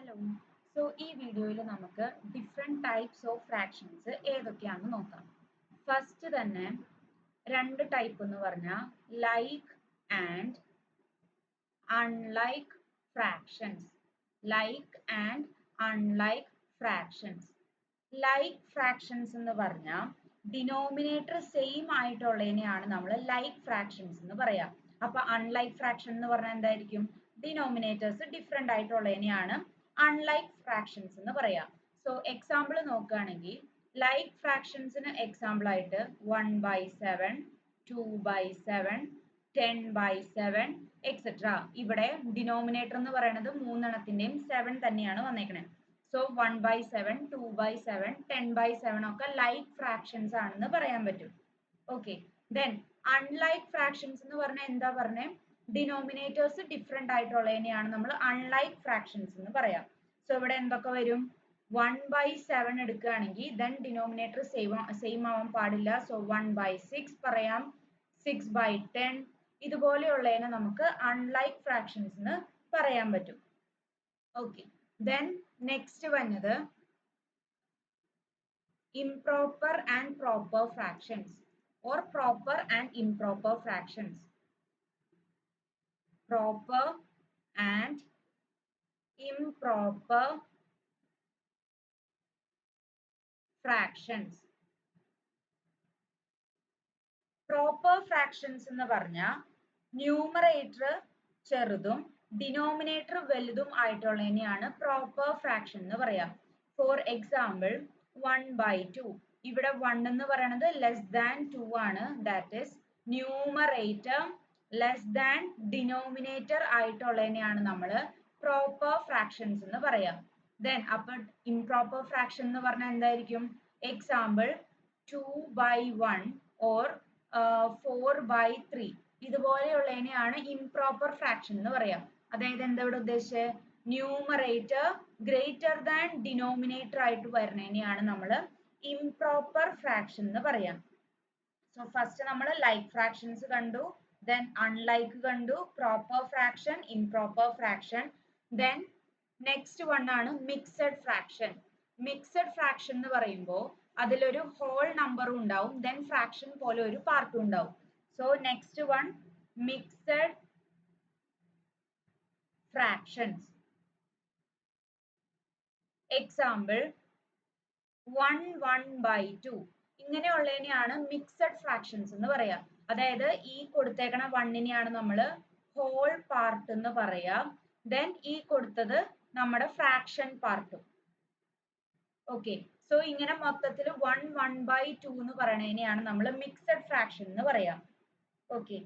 Hello. So ഈ വീഡിയോയിൽ നമുക്ക് ഡിഫറെൻറ്റ് ടൈപ്സ് ഓഫ് ഫ്രാക്ഷൻസ് ഏതൊക്കെയാണെന്ന് നോക്കാം. ഫസ്റ്റ് തന്നെ രണ്ട് ടൈപ്പ് എന്ന് പറഞ്ഞാൽ like and unlike fractions. Like and unlike fractions. Like fractions എന്ന് പറഞ്ഞാൽ ഡിനോമിനേറ്റർ സെയിം ആയിട്ടുള്ളതിനെയാണ് നമ്മൾ ലൈക്ക് ഫ്രാക്ഷൻസ് എന്ന് പറയാം. അപ്പൊ അൺലൈക്ക് ഫ്രാക്ഷൻ എന്ന് പറഞ്ഞാൽ എന്തായിരിക്കും? ഡിനോമിനേറ്റേഴ്സ് ഡിഫറെന്റ് ആയിട്ടുള്ളതിനെയാണ് അൺലൈക്ക് ഫ്രാക്ഷൻസ് എന്ന് പറയാം. സോ എക്സാമ്പിൾ നോക്കുകയാണെങ്കിൽ ലൈക്ക് ഫ്രാക്ഷൻസിന് എക്സാമ്പിൾ ആയിട്ട് 1/7, 2/7, 10/7 എക്സെട്ര. ഇവിടെ ഡിനോമിനേറ്റർ എന്ന് പറയുന്നത് മൂന്നെണ്ണത്തിന്റെയും 7 തന്നെയാണ് വന്നേക്കണത്. സോ 1/7, 2/7, 10/7 ഒക്കെ ലൈക്ക് ഫ്രാക്ഷൻസ് ആണെന്ന് പറയാൻ പറ്റും. ഓക്കെ. ദെൻ അൺലൈക്ക് ഫ്രാക്ഷൻസ് എന്ന് പറഞ്ഞാൽ എന്താ പറഞ്ഞേ? ഡിനോമിനേറ്റേഴ്സ് ഡിഫറെന്റ് ആയിട്ടുള്ളതിനെയാണ് നമ്മൾ അൺലൈക്ക് ഫ്രാക്ഷൻസ് എന്ന് പറയാം. സോ ഇവിടെ എന്തൊക്കെ വരും? 1/7 എടുക്കുകയാണെങ്കിൽ ദെൻ ഡിനോമിനേറ്റർ സെയിം ആവാൻ പാടില്ല. സോ 1/6 പറയാം, 6/10 ഇതുപോലെയുള്ളതിനെ നമുക്ക് അൺലൈക്ക് ഫ്രാക്ഷൻസ് എന്ന് പറയാൻ പറ്റും. ഓക്കെ. ദെൻ നെക്സ്റ്റ് വന്നത് improper and proper fractions or proper and improper fractions. Proper and improper fractions. Proper fractions എന്ന് പറഞ്ഞാൽ ന്യൂമറേറ്റർ ചെറുതും ഡിനോമിനേറ്റർ വലുതും ആയിട്ടുള്ളതിനെയാണ് പ്രോപ്പർ ഫ്രാക്ഷൻ എന്ന് പറയാം. For example 1/2. ഇവിടെ 1 എന്ന് പറയുന്നത് ലെസ് ദാൻ 2 ആണ്. That is numerator less than denominator ആയിട്ടുള്ളതിനെയാണ് നമ്മൾ പ്രോപ്പർ ഫ്രാക്ഷൻസ് എന്ന് പറയാം. ദെൻ അപ്പൊ ഇംപ്രോപ്പർ ഫ്രാക്ഷൻ എന്ന് പറഞ്ഞാൽ എന്തായിരിക്കും? എക്സാമ്പിൾ 2/1 ഓർ 4/3 ഇതുപോലെയുള്ളതിനെയാണ് ഇംപ്രോപ്പർ ഫ്രാക്ഷൻ എന്ന് പറയാം. അതായത് എന്താ ഇവിടെ ഉദ്ദേശിച്ചത്? ന്യൂമറേറ്റർ ഗ്രേറ്റർ ദാൻ ഡിനോമിനേറ്റർ ആയിട്ട് വരുന്നതിനെയാണ് നമ്മൾ ഇംപ്രോപ്പർ ഫ്രാക്ഷൻ എന്ന് പറയാം. സോ ഫസ്റ്റ് നമ്മൾ ലൈക്ക് ഫ്രാക്ഷൻസ് കണ്ടു, ദെൻ അൺലൈക്ക് കണ്ടു, proper fraction, improper fraction. Then next one ആണ് മിക്സഡ് ഫ്രാക്ഷൻ. മിക്സഡ് ഫ്രാക്ഷൻ എന്ന് പറയുമ്പോൾ അതിലൊരു ഹോൾ നമ്പറും ഉണ്ടാവും, ദെൻ ഫ്രാക്ഷൻ പോലെ ഒരു പാർട്ടും ഉണ്ടാവും. So next one mixed fractions. Example 1/2 ഇങ്ങനെയുള്ളതിനെയാണ് മിക്സഡ് ഫ്രാക്ഷൻസ് എന്ന് പറയാം. അതായത് ഈ കൊടുത്തേക്കണ 1നെയാണ് നമ്മൾ ഹോൾ പാർട്ട് എന്ന് പറയാം, ദെൻ ഈ കൊടുത്തത് നമ്മുടെ ഫ്രാക്ഷൻ പാർട്ടും. ഓക്കെ. സോ ഇങ്ങനെ മൊത്തത്തിൽ 1/2 എന്ന് പറയുന്നതിനെയാണ് നമ്മൾ മിക്സഡ് ഫ്രാക്ഷൻ എന്ന് പറയാം. ഓക്കെ.